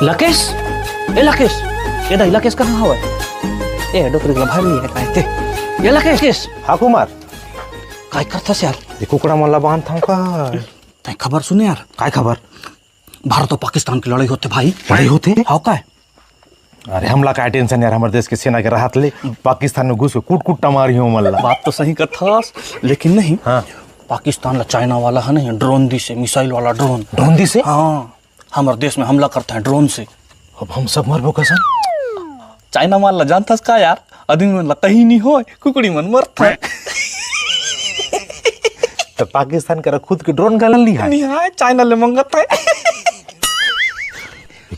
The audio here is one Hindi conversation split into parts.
लकेश, ए लकेश, ये दा लकेश कहाँ हवा? ए डोकरी का भारी है काय ते? ये लकेश, हाँ कुमार, काय करतास यार? ये कुकड़ा मला बांध था का? तय खबर सुने यार? काय खबर? भारत और पाकिस्तान की लड़ाई होते भाई। लड़ाई होते? हाँ काय? अरे हमला काय टेंशन यार, हमारे देश के सेना के राहत ले पाकिस्तान में घुस के कूट कूट मारी हूँ मल्ला। बात तो सही करतास, लेकिन नहीं। हाँ। पाकिस्तान ला चाइना वाला है नहीं, ड्रोन दी से, मिसाइल वाला ड्रोन। ड्रोन दी से? हाँ, हमारे देश में हमला करते हैं ड्रोन से। अब हम सब मरबो कैसे? चाइना माल ला जानतास का यार? आदमी मन ला कहीं नहीं हो, कुकड़ी मन मरता है। तो पाकिस्तान का खुद के ड्रोन गलन ली है? नहीं है, चाइना ले मंगता है।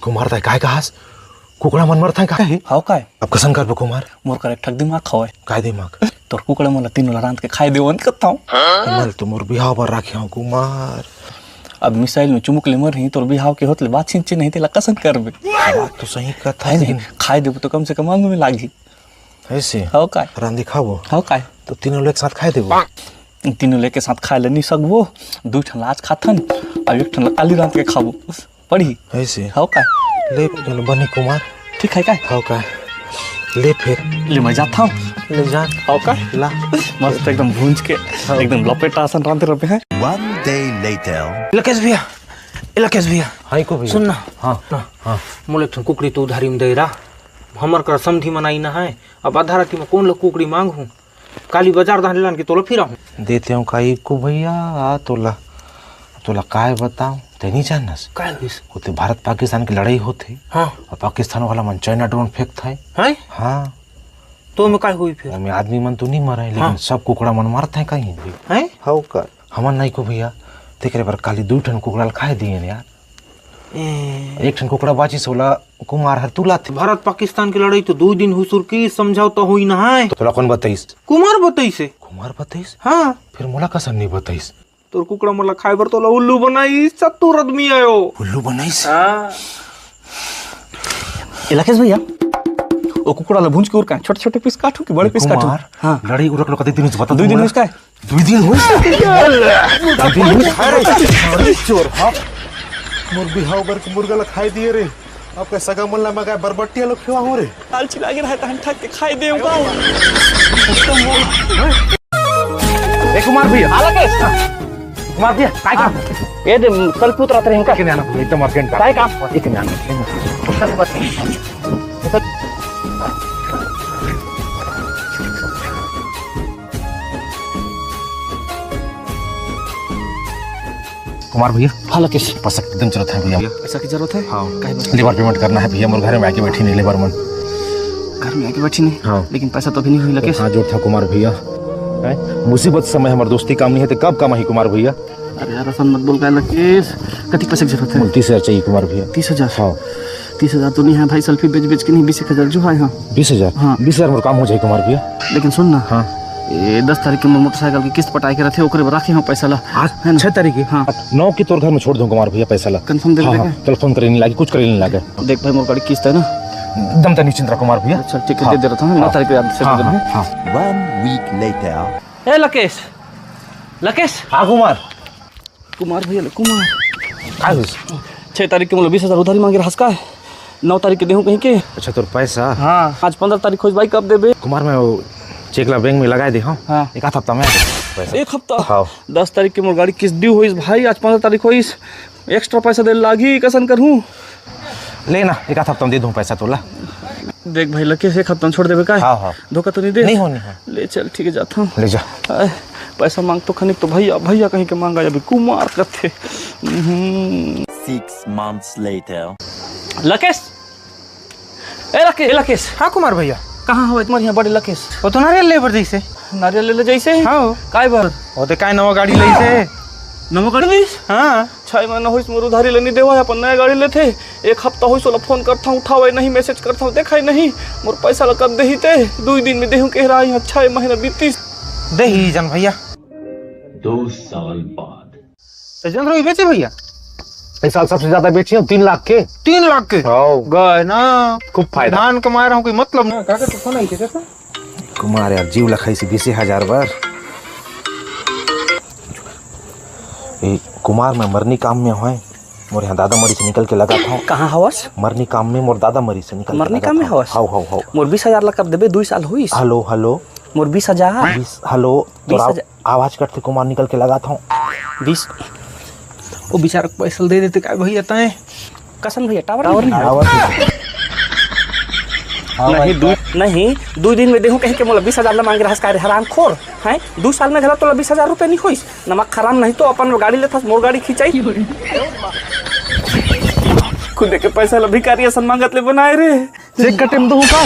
कुमार ताई काय कहास? कुकड़ा मन मरता है काहे? हाँ काय? अब कसम कर बो कुमार। मोर कर एक ठग दिमाग खाओ। काय दिमाग? तोर कुकड़ा मन ला तीनों ला रांध के खाई देवन करता हूँ। मल तो मोर बिहाव पर राखे हूँ कुमार। अब मिसाइल में चुमुक ले मर ही तोर बिहाव के होतले बात छिंचे नहीं तेला कसम करबे। बात तो सही कथा है, लेकिन खाई देबो तो कम से कम आंगू में लागी। ऐसे? हाँ काय? रांधी खाबो? हाँ काय? तो तीनों लोग एक साथ खाए देबो? तीनों लेके साथ खाए ले नहीं सकबो। दू ठन लाज खाथन और एक ठन काली रांध के खाबो। पढ़ी? ऐसे? हाँ काय? ले बनी कुमार। ठीक है काय? हाँ काय? ले फिर ले मैं जाता हूँ। ले जा। हाँ काय? ला मस्त एकदम भूंज के एकदम लपेटा आसन रांधे रहे हैं। One day later. लकेश भैया हाय को भैया। सुन ना। हाँ हाँ। मोले एक कुकड़ी तो उधारी में दे रहा, हमर कर समधी मनाई ना है। अब आधा राती में कौन लोग कुकड़ी मांग हूँ, काली बाजार दान लान के तोला फिरा हूँ। देते हूँ काई को भैया। तोला काय बताऊं? ते नहीं जानस? काय हुइस? होते भारत पाकिस्तान की लड़ाई होती। हाँ। और पाकिस्तान वाला मन चाइना ड्रोन फेंकता है। हैं? हाँ। तो मैं काय हुई फिर? में आदमी मन तो नहीं मरा है, लेकिन हाँ। सब कुकड़ा मन मारते हैं कहीं भी। हैं? हाँ का? हमन नहीं को भैया। देख रहे पर काली 2 टन कुकड़ा खाए दिए यार। 1 टन कुकड़ा बाची 16 कुमार हर तुला थे। भारत पाकिस्तान की लड़ाई तो 2 दिन हुसुर की समझौता हुई ना है। तो तोला कौन बताइस? कुमार बताई से। कुमार बताइस? हाँ। फिर मोला कसम नहीं बताइस? तोर कुकड़ा मला खाए बर तोला उल्लू बनाई, चतुर आदमी आयो। उल्लू बनाइस? हाँ। लकेश भैया, वो कुकड़ा ला भूंज के और का छोटे छोटे पीस काटू कि बड़े पीस काटू? कुमार, हाँ। लड़ाई उरक लो कते दिन से बता। 2 दिन उसका है। 2 दिन हुई? 2 दिन हुई? अरे चोर हाँ। मोर बिहाव बर के मुर्गा ला खाई दिए रे। आपका सगा मुल्ला मगा बरबट्टिया लोग खिवा हो रे। लालची लागे रहा था, हम ठग के खाई दे का। ए कुमार भैया। हाँ लकेश। कुमार भैया काय काम? ये दे कल पुत्र आते हैं इनका। किने आना भैया एकदम अर्जेंट काय काम? एक ने आना। कुमार भैया। हाँ लकेश। पैसा एकदम जरूरत है भैया। पैसा की जरूरत है? हाँ। काहे बात? लेबर पेमेंट करना है भैया। मोर घर में आके बैठी नहीं लेबर मन। घर में आके बैठी नहीं? हाँ। लेकिन पैसा तो भी नहीं हुई लकेश। हाँ जो था कुमार भैया। मुसीबत समय हमारी दोस्ती काम नहीं है तो कब काम है कुमार भैया? अरे यार ऐसा मत बोल का लकेश। कितनी पैसे की जरूरत है? 30,000 चाहिए कुमार भैया। 30,000? हाँ। 30,000 तो नहीं है भाई, सेल्फी बेच के नहीं 20,000 जो है। हाँ 20,000? हाँ। 20,000 में काम हो जाए कुमार भैया। लेकिन सुन ना। हाँ। ये 10 तारीख के मोटरसाइकिल की किस्त पटाई के रखे ओकरे राखे हम पैसा ला। आज है ना? 6 तारीख हाँ। 9 की तोर घर में छोड़ दूं कुमार भैया पैसा ला। कंफर्म दे हाँ, देगा? हाँ, टेलीफोन करे नहीं लागे, कुछ करे नहीं लागे। देख भाई मोर गाड़ी किस्त है ना, एकदम तो निश्चिंत रहो कुमार भैया। चल ठीक है दे देता हूँ। 9 तारीख को याद से दे दूँ। हाँ। 1 week later. ए लकेश, लकेश। हाँ कुमार। कुमार भैया कुमार। काय 6 तारीख के मतलब 20,000 उधारी मांगे रहा का है। 9 तारीख के देहूँ कहीं के। अच्छा तोर पैसा? हाँ। आज 15 तारीख खोज भाई, कब देबे? कुमार मैं वो चेक ला बैंक में लगाए दे। हाँ। हाँ। एक हफ्ता में पैसा। 1 हफ्ता? हाँ। 10 तारीख के मोर गाड़ी किस्त ड्यू होइस भाई, आज 15 तारीख होइस। एक्स्ट्रा पैसा दे लागी, कसन करहूँ? लेना 1 हफ्ता में दे दूँ पैसा तोला। देख भाई लकेश 1 हफ्ता में छोड़ देबे का? हाँ हाँ। धोखा तो नहीं दे? नहीं होनी है। ले चल ठीक है जाता हूँ। ले जा। पैसा मांग तो खनिक तो भैया कहीं के मांगा अभी कुमार कथे। 6 months later. लकेश, ए लकेश। हाँ कुमार भैया। कहाँ हो तुम्हारे यहाँ बड़े लकेश? वो तो नारियल लेबर जैसे। नारियल ले ले जैसे? हाँ। काय बार? वो तो काय नवा गाड़ी लई से। नमो गाड़ी लीस? हाँ। 6 महीना होइस मोर उधारी लेनी देवा, अपन नया गाड़ी लेते। 1 हफ्ता होइस वाला फोन करता हूँ, उठावे नहीं, मैसेज करता हूँ देखा ही नहीं। मोर पैसा ला कब देही ते? 2 दिन में देहूँ कह रहा है। 6 महीना बीतीस। दे ही जन भैया। 2 साल बाद. तो जन रही बेचे भैया। इस साल सबसे ज्यादा बेची हूँ 3 लाख के। 3 लाख के? हाँ। गए ना, खूब फायदा। धान कमा रहा हूँ, कोई मतलब ना। काका तो फोन आई थे कैसा? कुमार यार जीव लखाई से 20,000 बार। कुमार में मरनी काम में है। मोर यहाँ दादा मरी से निकल के लगा था कहाँ हवस मरनी काम में मोर दादा मरी से निकल मरनी काम में हवस हाउ हाउ हाउ मोर 20,000 ला कब देबे 2 साल हुई हेलो हेलो मोर 20,000 हेलो 20,000 आवाज करते कुमार निकल के लगा था 20 वो बेचारा को पैसा दे देते क्या भैया तय कसम भैया टावर आवाज नहीं 2 दिन में देहूं कहे के मोला 20,000 ला मांग रहा है हराम खोर हैं 2 साल में घला तो 20,000 रुपए नहीं होइस नमक खराम नहीं तो अपन गाड़ी लेता मोर गाड़ी खिंचाई खुद के पैसा ला भिखारी असन मांगत ले बनाए रे चेक कटे में दो का